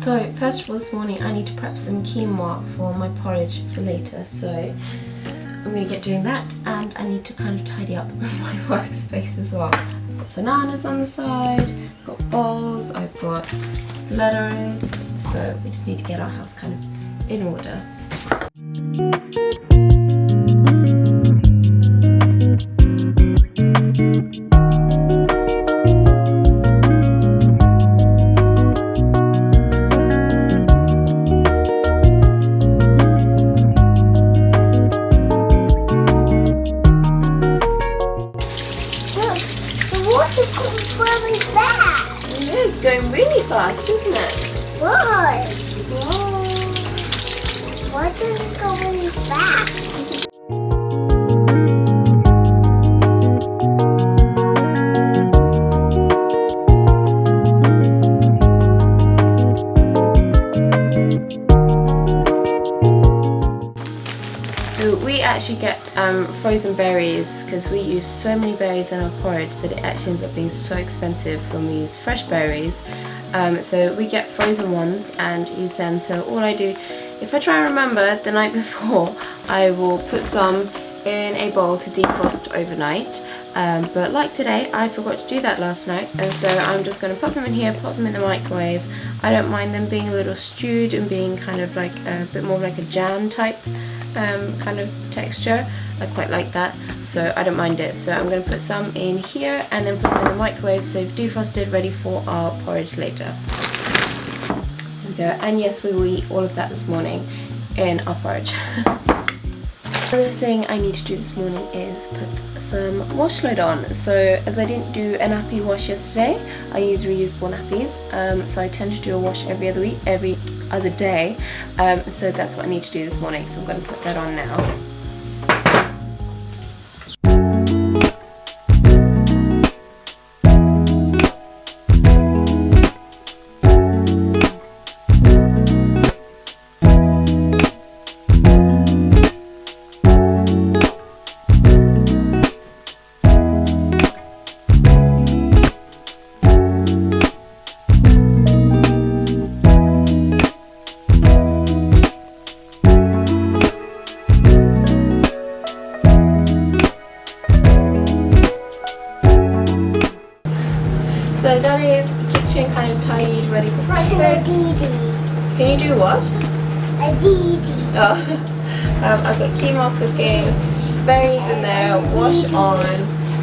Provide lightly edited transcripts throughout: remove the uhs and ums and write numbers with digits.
So first of all this morning I need to prep some quinoa for my porridge for later, so I'm going to get doing that, and I need to kind of tidy up my workspace as well. I've got bananas on the side, I've got bowls, I've got letters, so we just need to get our house kind of in order. It's going really fast, isn't it? Why? Whoa. Why does it go really fast? So we actually get frozen berries because we use so many berries in our porridge that it actually ends up being so expensive when we use fresh berries. So we get frozen ones and use them. So all I do, if I try and remember the night before, I will put some in a bowl to defrost overnight. But like today, I forgot to do that last night, and so I'm just going to pop them in here, pop them in the microwave. I don't mind them being a little stewed and being kind of like a bit more like a jam type kind of texture. I quite like that, so I don't mind it. So I'm going to put some in here and then put them in the microwave, so defrosted, ready for our porridge later. There we go. And yes, we will eat all of that this morning in our porridge. Another thing I need to do this morning is put some wash load on. So as I didn't do a nappy wash yesterday, I use reusable nappies. So I tend to do a wash every other day. So that's what I need to do this morning. So I'm going to put that on now. So that is kitchen kind of tidied, ready for breakfast. Can you do what? A didi. Oh, I've got quinoa cooking, berries in there, wash on.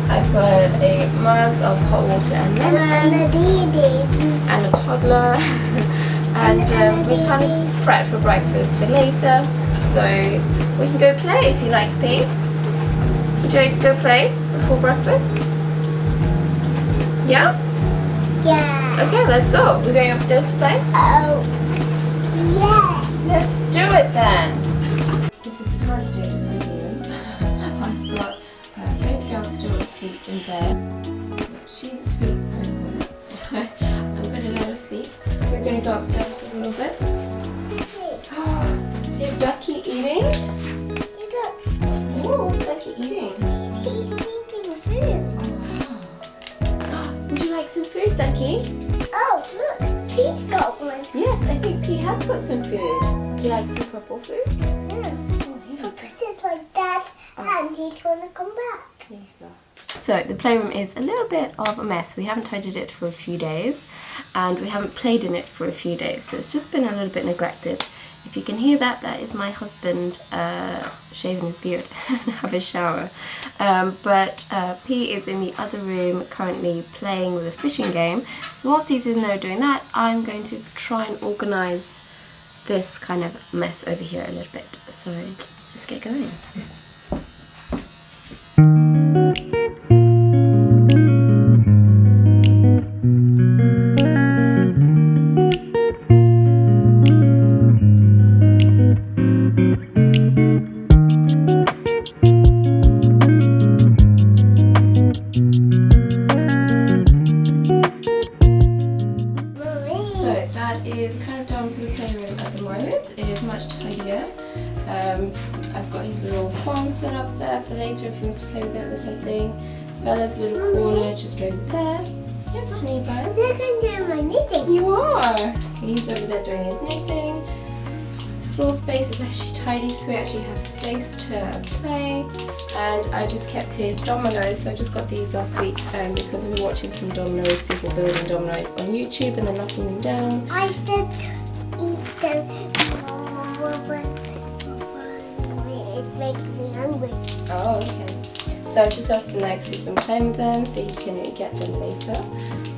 I put a mug of hot water and lemon, and a toddler, and we kind of prep for breakfast for later. So we can go play if you like, P. Would you like to go play before breakfast? Yeah? Yeah. Okay, let's go. We're going upstairs to play? Oh, yeah. Let's do it then. This is the current state of my room. I've got baby girl still asleep in bed. She's asleep, so I'm going to let her sleep. We're going to go upstairs for a little bit. See a ducky eating? Oh, what's Ducky eating? Would you like some food, Ducky? Oh, look, Pete's got one. Yes, I think Pete has got some food. Do you like some purple food? Yeah. I'll put it like that, and he's gonna come back. There you go. So the playroom is a little bit of a mess. We haven't tidied it for a few days, and we haven't played in it for a few days, so it's just been a little bit neglected. If you can hear that, that is my husband shaving his beard and have a shower. But P is in the other room currently playing with a fishing game. So whilst he's in there doing that, I'm going to try and organise this kind of mess over here a little bit. So let's get going. Is kind of done for the playroom at the moment. It is much tidier. I've got his little farm set up there for later if he wants to play with it or something. Bella's little corner just over there. Yes, honey bun. Look, I'm doing my knitting. You are. He's over there doing his knitting. Floor space is actually tidy, so we actually have space to play. And I just kept his dominoes, so I just got these last week because we were watching some dominoes, people building dominoes on YouTube and then knocking them down. I said eat them. It makes me hungry. Oh, okay. So I've just left them there because he's been playing with them, so you can get them later.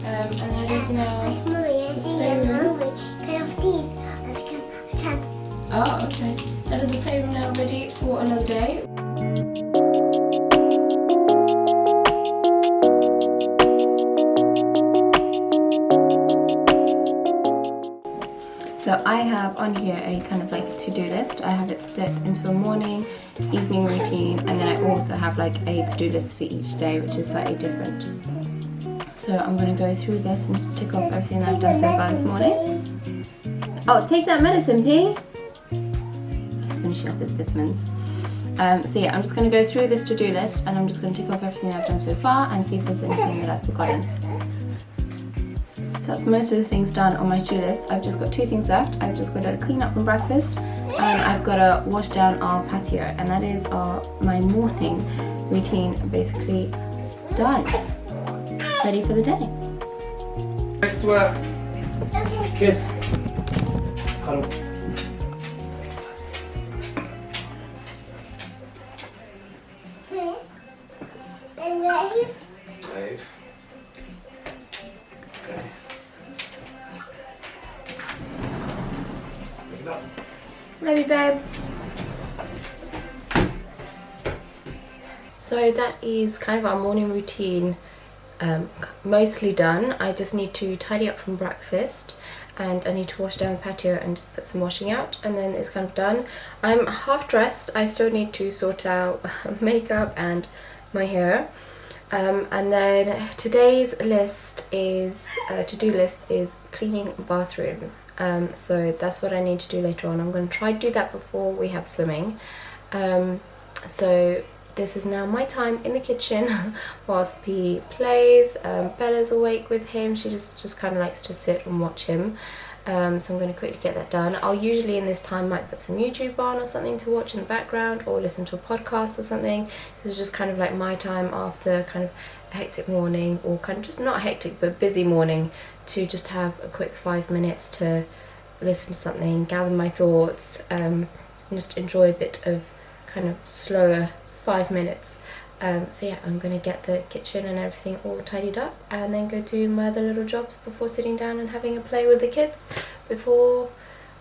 And that is now Mommy, I think I'm hungry. Can I have teeth? I can't. Oh, okay. That is the playroom now ready for another day. So I have on here a kind of like a to-do list. I have it split into a morning, evening routine, and then I also have like a to-do list for each day, which is slightly different. So I'm going to go through this and just tick off everything that I've done so far this morning. Oh, take that medicine, P! He's finishing off his vitamins. So yeah, I'm just going to go through this to-do list and I'm just going to tick off everything that I've done so far and see if there's anything that I've forgotten. So that's most of the things done on my to-do list. I've just got 2 things left. I've just got to clean up from breakfast and I've got to wash down our patio, and that is my morning routine basically done. Ready for the day. Back to work. Kiss. Cuddle. And Dave? Dave. Okay. Ready, babe? So that is kind of our morning routine mostly done. I just need to tidy up from breakfast and I need to wash down the patio and just put some washing out, and then it's kind of done. I'm half dressed. I still need to sort out makeup and my hair. And then today's list is to-do list is cleaning bathroom. So that's what I need to do later on. I'm going to try to do that before we have swimming. So this is now my time in the kitchen whilst P plays. Bella's awake with him. She just kind of likes to sit and watch him. So I'm going to quickly get that done. I'll usually in this time might put some YouTube on or something to watch in the background, or listen to a podcast or something. This is just kind of like my time after kind of a hectic morning, or kind of just not hectic but busy morning, to just have a quick 5 minutes to listen to something, gather my thoughts, and just enjoy a bit of kind of slower 5 minutes. So yeah, I'm going to get the kitchen and everything all tidied up and then go do my other little jobs before sitting down and having a play with the kids, before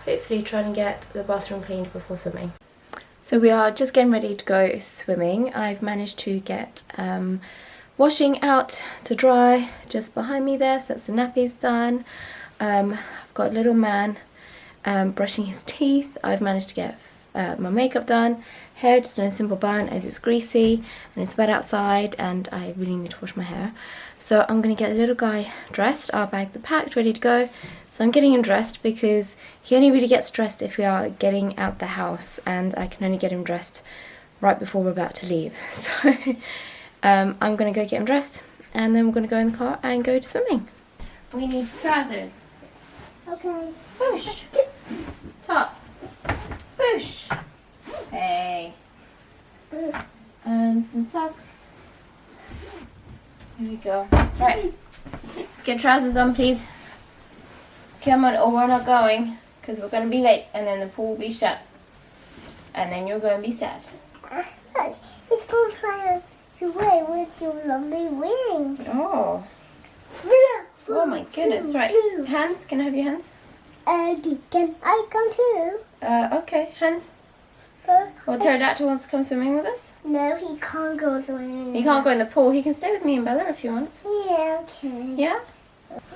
hopefully trying to get the bathroom cleaned before swimming. So we are just getting ready to go swimming. I've managed to get washing out to dry just behind me there, so that's the nappies done. I've got a little man brushing his teeth. I've managed to get my makeup done, hair just in a simple bun as it's greasy and it's wet outside and I really need to wash my hair. So I'm going to get the little guy dressed. Our bags are packed, ready to go. So I'm getting him dressed because he only really gets dressed if we are getting out the house, and I can only get him dressed right before we're about to leave. So I'm going to go get him dressed and then we're going to go in the car and go to swimming. We need trousers. Okay. Push. Top. Push. Hey. And some socks. Here we go. Right. Let's get trousers on, please. Come on, or we're not going because we're going to be late and then the pool will be shut. And then you're going to be sad. It's going to try to wear what you lovely wearing. Oh. Oh my goodness. Right. Hands. Can I have your hands? Can I come too? Okay. Hands. Well, pterodactyl wants to come swimming with us. No, he can't go swimming. He can't go in the pool. He can stay with me and Bella if you want. Yeah, okay. Yeah?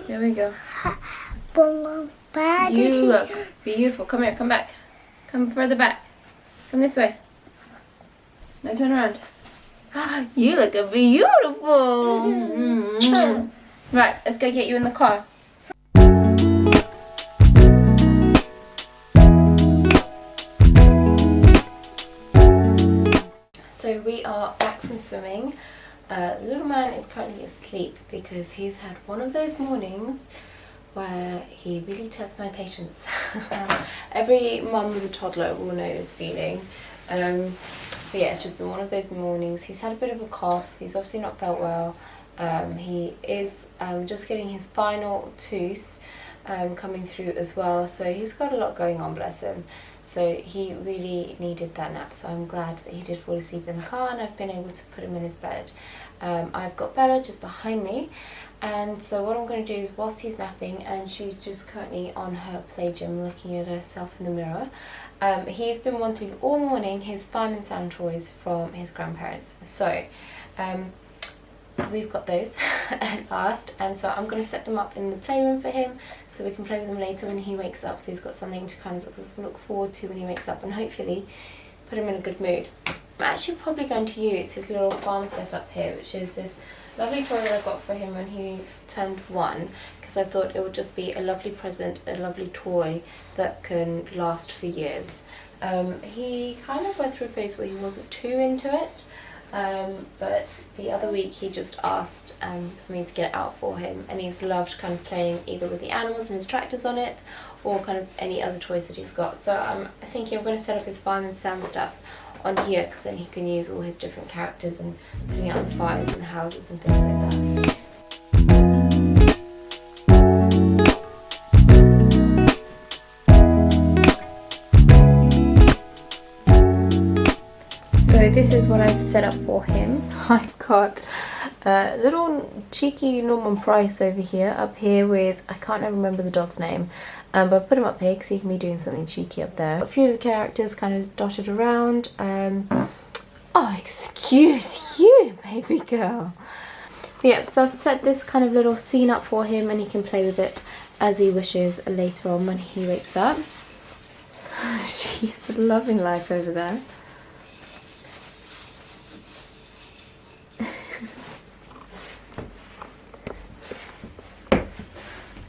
There we go. You look beautiful. Come here. Come back. Come further back. Come this way. Now turn around. You look beautiful. Right, let's go get you in the car. So we are back from swimming. The little man is currently asleep because he's had one of those mornings where he really tests my patience. Every mum with a toddler will know this feeling. But yeah, it's just been one of those mornings. He's had a bit of a cough. He's obviously not felt well. He is just getting his final tooth coming through as well. So he's got a lot going on, bless him. So he really needed that nap. So I'm glad that he did fall asleep in the car and I've been able to put him in his bed. I've got Bella just behind me. And so what I'm going to do is, whilst he's napping and she's just currently on her play gym looking at herself in the mirror, he's been wanting all morning his Fun and Sound toys from his grandparents. So we've got those at last, and so I'm going to set them up in the playroom for him so we can play with them later when he wakes up, so he's got something to kind of look forward to when he wakes up and hopefully put him in a good mood. I'm actually probably going to use his little farm setup here, which is this lovely toy that I got for him when he turned 1, because I thought it would just be a lovely present, a lovely toy that can last for years. He kind of went through a phase where he wasn't too into it, but the other week he just asked for me to get it out for him, and he's loved kind of playing either with the animals and his tractors on it or kind of any other toys that he's got. So I'm thinking I'm going to set up his Farm and Sam stuff on here, because then he can use all his different characters and putting out the fires and the houses and things like that. So this is what I've set up for him. So I've got a little cheeky Norman Price over here, up here with, I can't remember the dog's name, but I've put him up here because he can be doing something cheeky up there. A few of the characters kind of dotted around. Oh, excuse you, baby girl. But yeah, so I've set this kind of little scene up for him, and he can play with it as he wishes later on when he wakes up. She's loving life over there.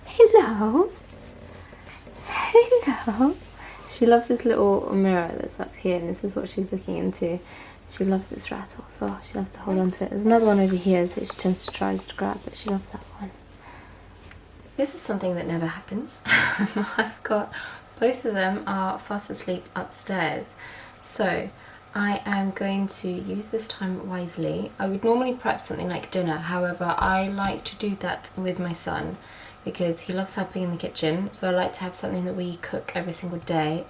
Hello. Hello. She loves this little mirror that's up here, and this is what she's looking into. She loves this rattle, so she loves to hold on to it. There's another one over here that she tends to try to grab, but she loves that one. This is something that never happens. I've got both of them are fast asleep upstairs, so I am going to use this time wisely. I would normally prep something like dinner, however I like to do that with my son because he loves helping in the kitchen, so I like to have something that we cook every single day.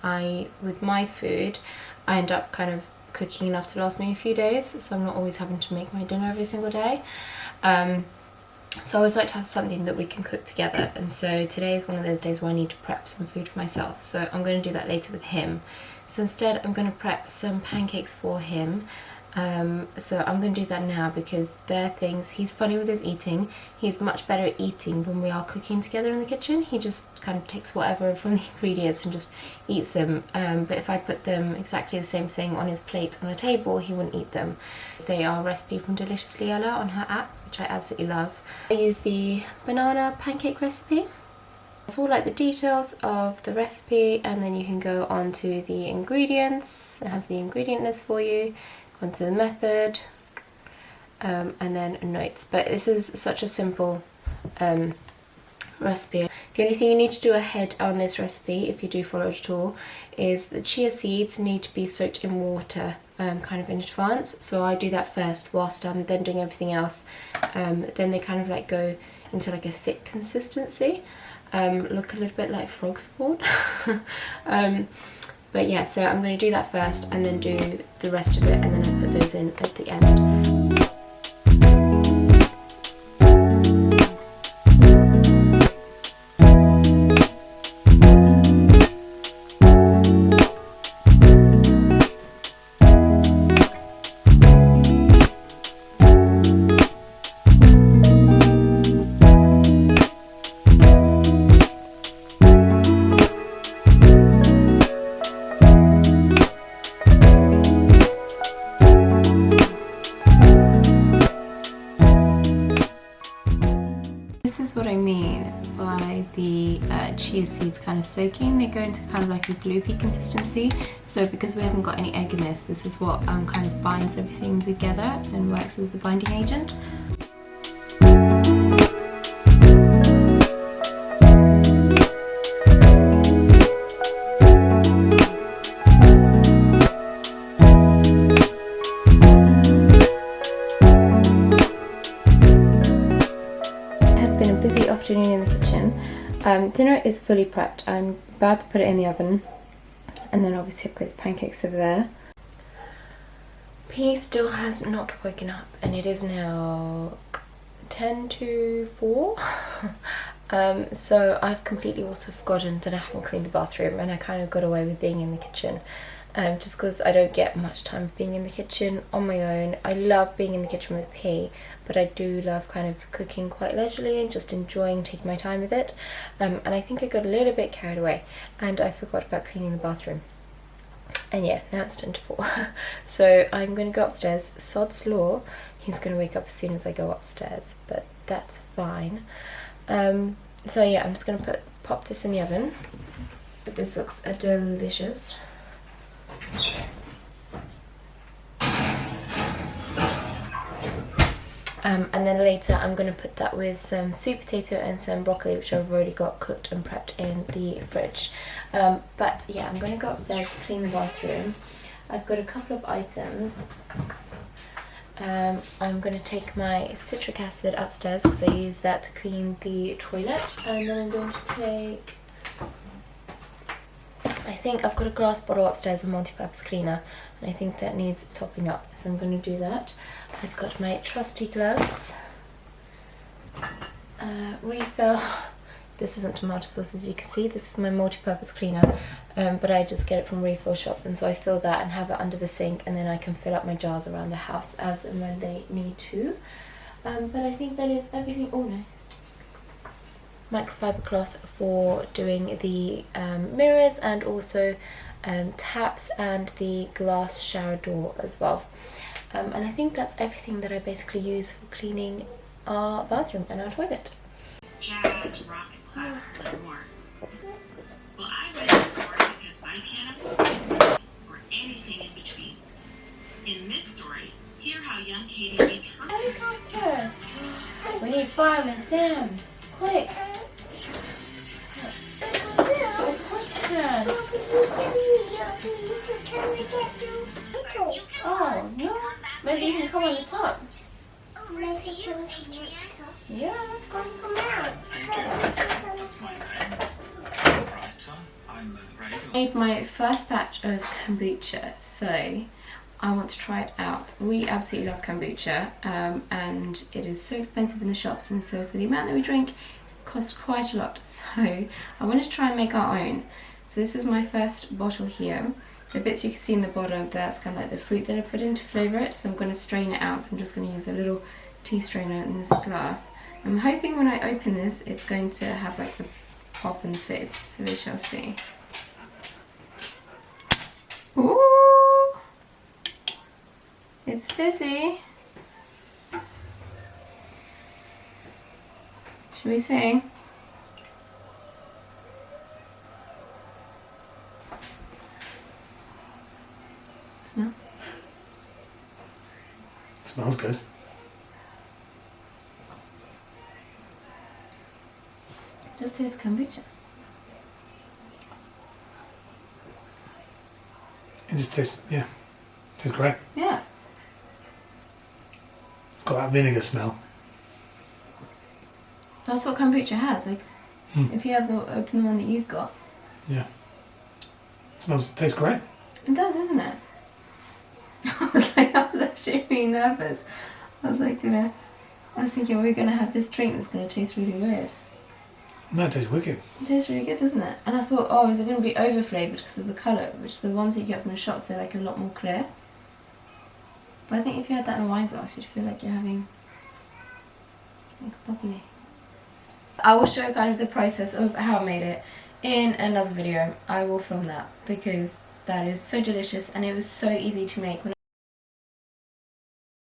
With my food, I end up kind of cooking enough to last me a few days, so I'm not always having to make my dinner every single day. So I always like to have something that we can cook together, and so today is one of those days where I need to prep some food for myself, so I'm going to do that later with him. So instead I'm going to prep some pancakes for him. So I'm going to do that now because they're things, he's funny with his eating. He's much better at eating when we are cooking together in the kitchen. He just kind of takes whatever from the ingredients and just eats them. But if I put them exactly the same thing on his plate on a table, he wouldn't eat them. They are a recipe from Deliciously Ella on her app, which I absolutely love. I use the banana pancake recipe. It's all like the details of the recipe, and then you can go on to the ingredients. It has the ingredient list for you. Onto the method, and then notes. But this is such a simple recipe. The only thing you need to do ahead on this recipe, if you do follow it at all, is the chia seeds need to be soaked in water kind of in advance. So I do that first whilst I'm then doing everything else. Then they kind of like go into like a thick consistency, look a little bit like frog spawn. But yeah, so I'm going to do that first and then do the rest of it, and then I put those in at the end. chia seeds kind of soaking. They go into kind of like a gloopy consistency. So because we haven't got any egg in this is what kind of binds everything together and works as the binding agent. Busy afternoon in the kitchen. Dinner is fully prepped. I'm about to put it in the oven, and then obviously I've got his pancakes over there. P still has not woken up, and it is now 10 to 4. So I've completely also forgotten that I haven't cleaned the bathroom, and I kind of got away with being in the kitchen. Just because I don't get much time of being in the kitchen on my own. I love being in the kitchen with P, but I do love kind of cooking quite leisurely and just enjoying taking my time with it. And I think I got a little bit carried away and I forgot about cleaning the bathroom. And yeah, now it's 10 to 4. So I'm going to go upstairs. Sod's law, he's going to wake up as soon as I go upstairs, but that's fine. So yeah, I'm just going to pop this in the oven. But this looks delicious. And then later I'm going to put that with some sweet potato and some broccoli, which I've already got cooked and prepped in the fridge. But yeah, I'm going to go upstairs, clean the bathroom. I've got a couple of items. I'm going to take my citric acid upstairs because I use that to clean the toilet, and then I'm going to take, I think I've got a glass bottle upstairs of multi-purpose cleaner, and I think that needs topping up, so I'm going to do that. I've got my trusty gloves, refill. This isn't tomato sauce, as you can see. This is my multi-purpose cleaner, but I just get it from refill shop, and so I fill that and have it under the sink, and then I can fill up my jars around the house as and when they need to. But I think that is everything. Oh no. Microfiber cloth for doing the mirrors, and also taps and the glass shower door as well. And I think that's everything that I basically use for cleaning our bathroom and our toilet. Jazz, rock, classical, and more. Well, I went to the store because I can't afford or anything in between. In this story, hear how young Katie meets her Helicopter! We need fireman Sam! Quick! Of course you can! Oh, no? Maybe you can come on the top. Yeah, come out. I made my first batch of kombucha, so I want to try it out. We absolutely love kombucha, and it is so expensive in the shops, and so for the amount that we drink, it costs quite a lot. So I want to try and make our own. So this is my first bottle here. The bits you can see in the bottom, that's kind of like the fruit that I put in to flavour it, so I'm going to strain it out. So I'm just going to use a little tea strainer in this glass. I'm hoping when I open this, it's going to have like the pop and fizz, so we shall see. Ooh! It's fizzy. Should we see? Smell? Smells good. Just tastes kombucha. It just tastes, yeah, tastes great. Yeah. It's got that vinegar smell. That's what kombucha has. Like, if you have open the one that you've got. Yeah. Tastes great. It does, isn't it? I was actually really nervous. I was thinking we're gonna have this drink that's gonna taste really weird. No, it tastes wicked. It tastes really good, doesn't it? And I thought, oh, is it going to be over flavoured because of the colour? Which the ones that you get from the shops, they're like a lot more clear. But I think if you had that in a wine glass, you'd feel like you're having like a bubbly. I will show kind of the process of how I made it in another video. I will film that because that is so delicious and it was so easy to make.